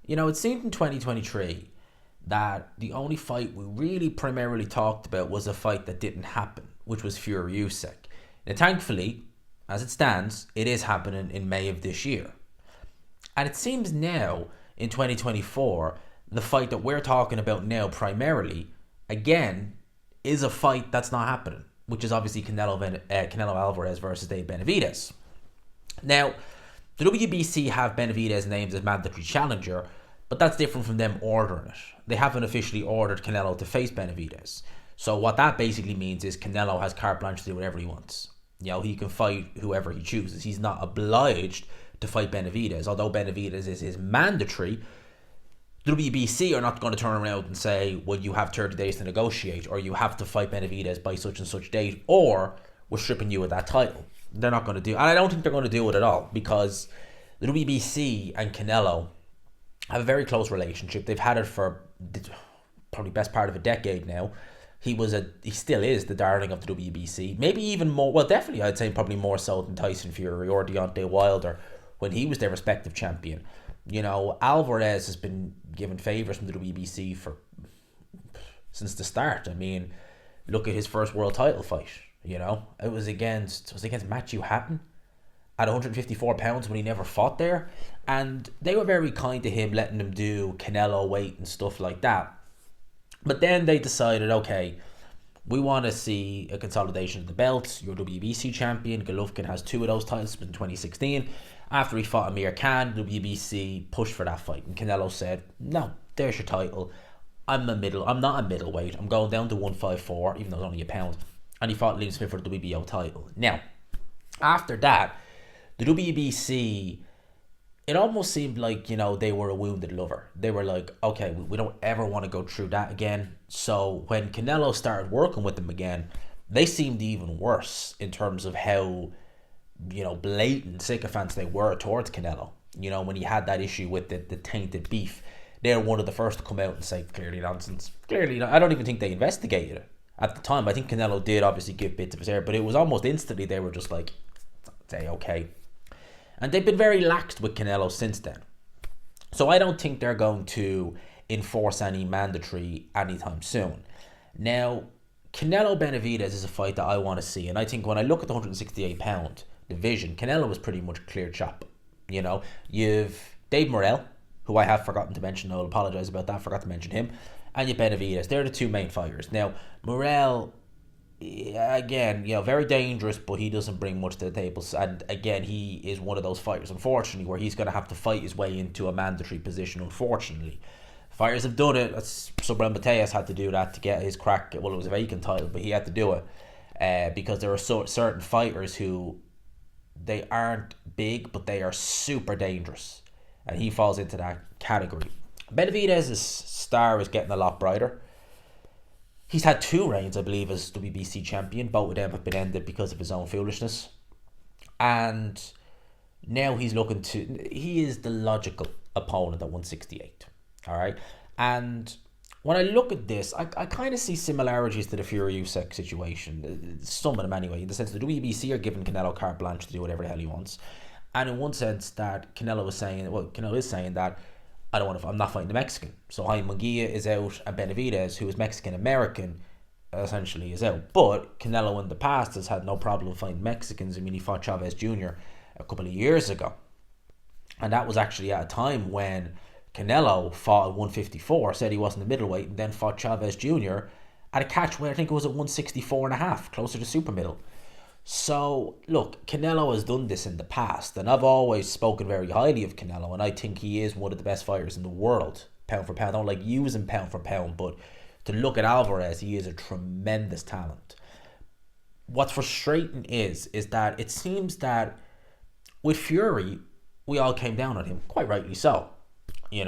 It seemed in 2023 that the only fight we really primarily talked about was a fight that didn't happen, which was Fury Usyk. Now, thankfully, as it stands, it is happening in May of this year. And it seems now, in 2024, the fight that we're talking about now primarily, again, is a fight that's not happening, which is obviously Canelo Alvarez versus Dave Benavidez. Now, the WBC have Benavidez named as mandatory challenger, but that's different from them ordering it. They haven't officially ordered Canelo to face Benavidez. So what that basically means is Canelo has carte blanche to do whatever he wants. He can fight whoever he chooses. He's not obliged to fight Benavidez, although Benavidez is mandatory. The WBC are not going to turn around and say, well, you have 30 days to negotiate, or you have to fight Benavidez by such and such date, or we're stripping you of that title. They're not going to do it. And I don't think they're going to do it at all, because the WBC and Canelo have a very close relationship. They've had it for probably best part of a decade now. He still is the darling of the WBC. Maybe even more, well, definitely I'd say probably more so than Tyson Fury or Deontay Wilder when he was their respective champion. Alvarez has been given favours from the WBC since the start. I mean, look at his first world title fight. It was against Matthew Hatton at 154 pounds when he never fought there, and they were very kind to him, letting him do Canelo weight and stuff like that. But then they decided, okay, we want to see a consolidation of the belts. You're WBC champion. Golovkin has 2 of those titles in 2016. After he fought Amir Khan, WBC pushed for that fight, and Canelo said, no, there's your title. I'm not a middleweight. I'm going down to 154, even though it's only a pound. And he fought Liam Smith for the WBO title. Now, after that, the WBC, it almost seemed like, they were a wounded lover. They were like, okay, we don't ever want to go through that again. So when Canelo started working with them again, they seemed even worse in terms of how, blatant sycophants they were towards Canelo. When he had that issue with the tainted beef, they're one of the first to come out and say, clearly nonsense. Clearly, I don't even think they investigated it at the time. I think Canelo did obviously give bits of his hair, but it was almost instantly they were just like, say, okay. And they've been very laxed with Canelo since then. So I don't think they're going to enforce any mandatory anytime soon. Now, Canelo Benavidez is a fight that I want to see. And I think when I look at the 168 pound division, Canelo was pretty much clear chop. You've Dave Morrell, who I have forgotten to mention. I'll apologise about that. Forgot to mention him. And you Benavidez. They're the 2 main fighters. Now, Morrell, again, very dangerous, but he doesn't bring much to the table. And again, he is one of those fighters, unfortunately, where he's going to have to fight his way into a mandatory position, unfortunately. Fighters have done it. Subran Mateus had to do that to get his crack. Well, it was a vacant title, but he had to do it because there are certain fighters who, they aren't big, but they are super dangerous. And he falls into that category. Benavidez's star is getting a lot brighter. He's had 2 reigns, I believe, as WBC champion. Both of them have been ended because of his own foolishness. And now he is the logical opponent at 168. All right. And when I look at this, I kind of see similarities to the Fury Usyk situation. Some of them anyway, in the sense the WBC are giving Canelo carte blanche to do whatever the hell he wants. And in one sense that Canelo is saying that I'm not fighting the Mexican. So Jaime Munguia is out, and Benavidez, who is Mexican-American, essentially is out. But Canelo in the past has had no problem fighting Mexicans. I mean, he fought Chavez Jr. a couple of years ago. And that was actually at a time when Canelo fought at 154, said he wasn't a middleweight, and then fought Chavez Jr. at a catch weight, I think it was at 164.5, closer to super middle. So, look, Canelo has done this in the past, and I've always spoken very highly of Canelo, and I think he is one of the best fighters in the world, pound for pound. I don't like using pound for pound, but to look at Alvarez, he is a tremendous talent. What's frustrating is that it seems that with Fury, we all came down on him, quite rightly so. He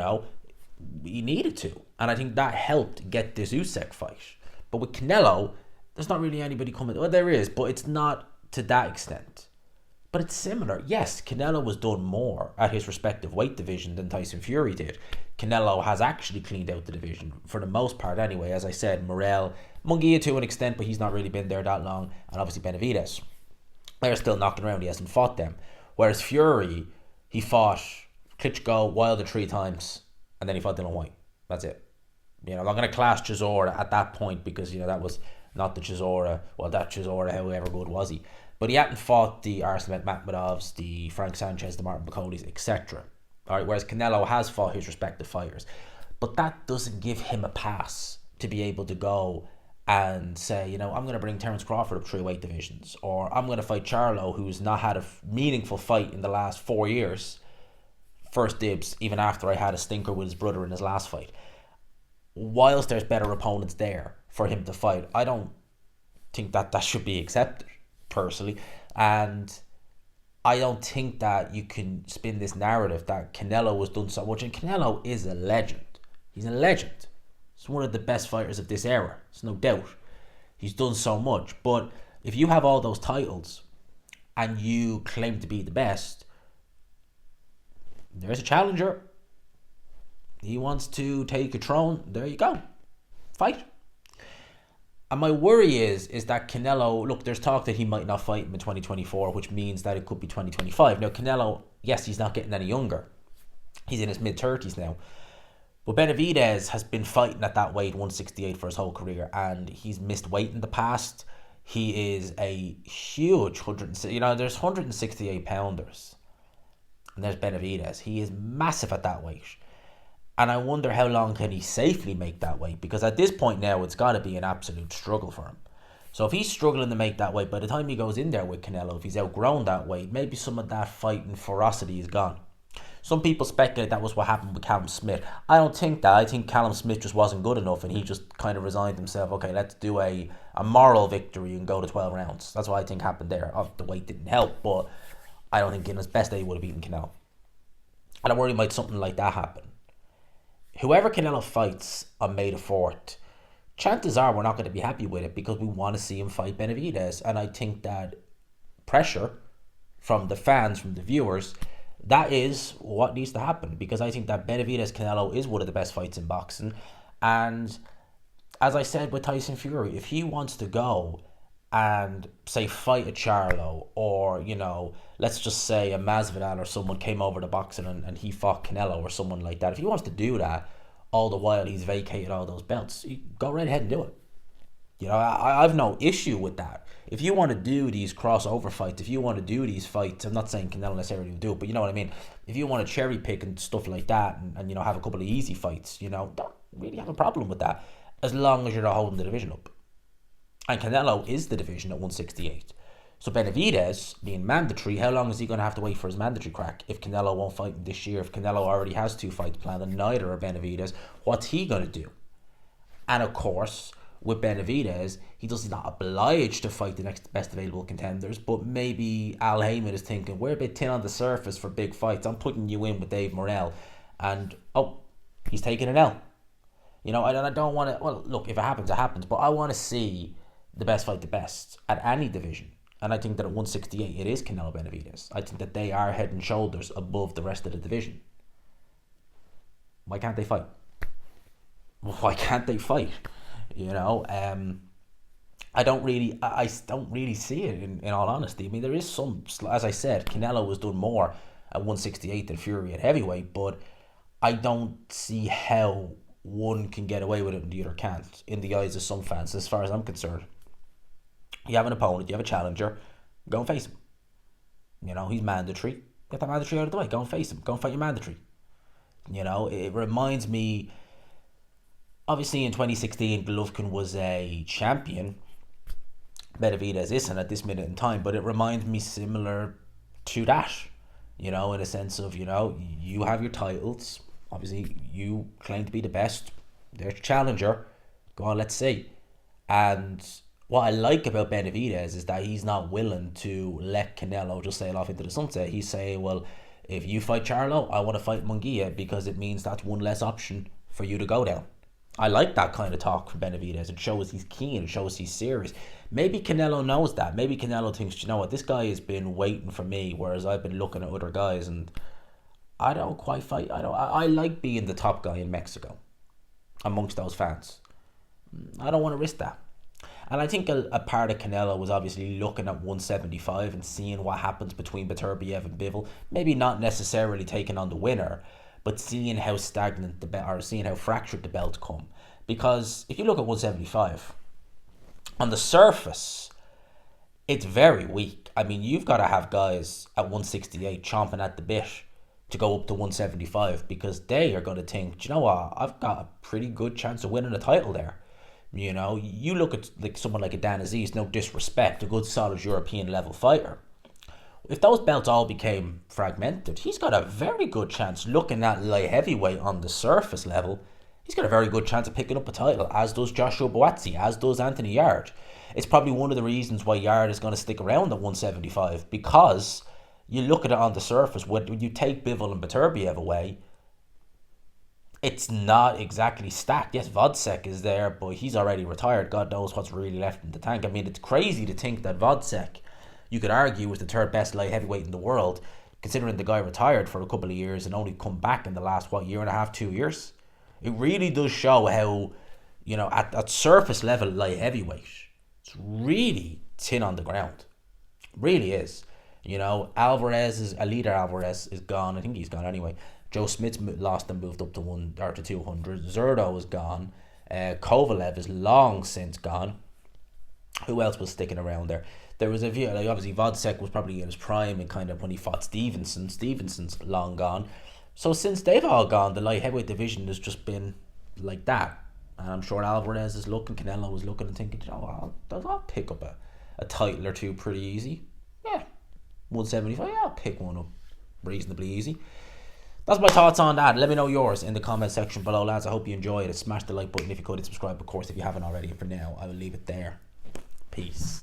needed to, and I think that helped get this Usyk fight. But with Canelo, there's not really anybody coming. Well, there is, but it's not to that extent. But it's similar. Yes, Canelo was done more at his respective weight division than Tyson Fury did. Canelo has actually cleaned out the division, for the most part anyway. As I said, Morrell, Munguia to an extent, but he's not really been there that long. And obviously Benavidez. They're still knocking around. He hasn't fought them. Whereas Fury, he fought Klitschko, Wilder 3 times. and then he fought Dylan White. That's it. I'm not going to class Chisora at that point because, that was not the Chisora. Well, that Chisora, however good was he? But he hadn't fought the Arslan Makhmudovs, the Frank Sanchez, the Martin Bacolis, etc. All right, whereas Canelo has fought his respective fighters. But that doesn't give him a pass to be able to go and say, I'm going to bring Terence Crawford up 3 weight divisions, or I'm going to fight Charlo, who's not had a meaningful fight in the last 4 years. First dibs, even after I had a stinker with his brother in his last fight. Whilst there's better opponents there for him to fight, I don't think that should be accepted, personally. And I don't think that you can spin this narrative that Canelo has done so much. And Canelo is a legend. He's a legend. He's one of the best fighters of this era. There's no doubt. He's done so much. But if you have all those titles and you claim to be the best, there's a challenger. He wants to take a throne. There you go. Fight. And my worry is that Canelo, look, there's talk that he might not fight him in 2024, which means that it could be 2025. Now, Canelo, yes, he's not getting any younger. He's in his mid-30s now. But Benavidez has been fighting at that weight, 168, for his whole career, and he's missed weight in the past. He is a huge there's 168 pounders. And there's Benavidez. He is massive at that weight. And I wonder how long can he safely make that weight, because at this point now it's got to be an absolute struggle for him. So if he's struggling to make that weight, by the time he goes in there with Canelo, if he's outgrown that weight, maybe some of that fighting ferocity is gone. Some people speculate that was what happened with Callum Smith. I don't think that. I think Callum Smith just wasn't good enough and he just kind of resigned himself. Okay, let's do a moral victory and go to 12 rounds. That's what I think happened there. The weight didn't help, but I don't think in his best day he would have beaten Canelo. And I worry might something like that happen. Whoever Canelo fights on May the 4th, chances are we're not going to be happy with it because we want to see him fight Benavidez. And I think that pressure from the fans, from the viewers, that is what needs to happen, because I think that Benavidez Canelo is one of the best fights in boxing. And as I said with Tyson Fury, if he wants to go and say fight a Charlo, or let's just say a Masvidal or someone came over to boxing and he fought Canelo or someone like that, if he wants to do that all the while he's vacated all those belts, go right ahead and do it. I've no issue with that. If you want to do these crossover fights, if you want to do these fights, I'm not saying Canelo necessarily will do it, but you know what I mean. If you want to cherry pick and stuff like that, and have a couple of easy fights, don't really have a problem with that, as long as you're not holding the division up. And Canelo is the division at 168. So Benavidez being mandatory, how long is he going to have to wait for his mandatory crack? If Canelo won't fight him this year, if Canelo already has 2 fights planned and neither are Benavidez, what's he going to do? And of course, with Benavidez, he's not obliged to fight the next best available contenders, but maybe Al Heyman is thinking, we're a bit thin on the surface for big fights. I'm putting you in with Dave Morrell. And, he's taking an L. And I don't want to, well, look, if it happens, it happens. But I want to see the best fight the best at any division. And I think that at 168, it is Canelo Benavidez. I think that they are head and shoulders above the rest of the division. Why can't they fight? Why can't they fight? I don't really see it in all honesty. I mean, there is some, as I said, Canelo has done more at 168 than Fury at heavyweight, but I don't see how one can get away with it and the other can't in the eyes of some fans, as far as I'm concerned. You have an opponent, you have a challenger, go and face him. He's mandatory. Get that mandatory out of the way. Go and face him. Go and fight your mandatory. It reminds me, obviously in 2016, Golovkin was a champion. Benavidez isn't at this minute in time, but it reminds me similar to that. In a sense of, you have your titles. Obviously, you claim to be the best. There's your challenger. Go on, let's see. And what I like about Benavidez is that he's not willing to let Canelo just sail off into the sunset. He's saying, well, if you fight Charlo, I want to fight Munguia because it means that's one less option for you to go down. I like that kind of talk from Benavidez. It shows he's keen. It shows he's serious. Maybe Canelo knows that. Maybe Canelo thinks, you know what, this guy has been waiting for me, whereas I've been looking at other guys and I don't quite fight. I like being the top guy in Mexico amongst those fans. I don't want to risk that. And I think a part of Canelo was obviously looking at 175 and seeing what happens between Beterbiev and Bivol. Maybe not necessarily taking on the winner, but seeing how stagnant the belt, or seeing how fractured the belt come. Because if you look at 175, on the surface, it's very weak. I mean, you've got to have guys at 168 chomping at the bit to go up to 175, because they are going to think, do you know what, I've got a pretty good chance of winning a title there. You know, you look at like someone like a Dan Aziz, no disrespect, a good solid European level fighter. If those belts all became fragmented, he's got a very good chance, looking at light heavyweight on the surface level, he's got a very good chance of picking up a title, as does Joshua Buatsi, as does Anthony Yarde. It's probably one of the reasons why Yarde is going to stick around at 175, because you look at it on the surface, when you take Bivol and Beterbiev away, it's not exactly stacked. Yes, Vodcek is there, but he's already retired. God knows what's really left in the tank. I mean, it's crazy to think that Vodcek, you could argue, was the third best light heavyweight in the world, considering the guy retired for a couple of years and only come back in the last, year and a half, 2 years. It really does show how, you know, at surface level light heavyweight, it's really thin on the ground. Really is. You know, Alida Alvarez is gone. I think he's gone anyway. Joe Smith's lost and moved up to 200. Zerdo is gone. Kovalev is long since gone. Who else was sticking around there? There was a few, like obviously Vodcek was probably in his prime and kind of when he fought Stevenson. Stevenson's long gone. So since they've all gone, the light heavyweight division has just been like that. And I'm sure Alvarez is looking, Canelo was looking and thinking, you know, I'll pick up a title or two pretty easy. Yeah, 175, yeah, I'll pick one up reasonably easy. That's my thoughts on that. Let me know yours in the comment section below, lads. I hope you enjoyed it. Smash the like button if you could, and subscribe, of course, if you haven't already. And for now, I will leave it there. Peace.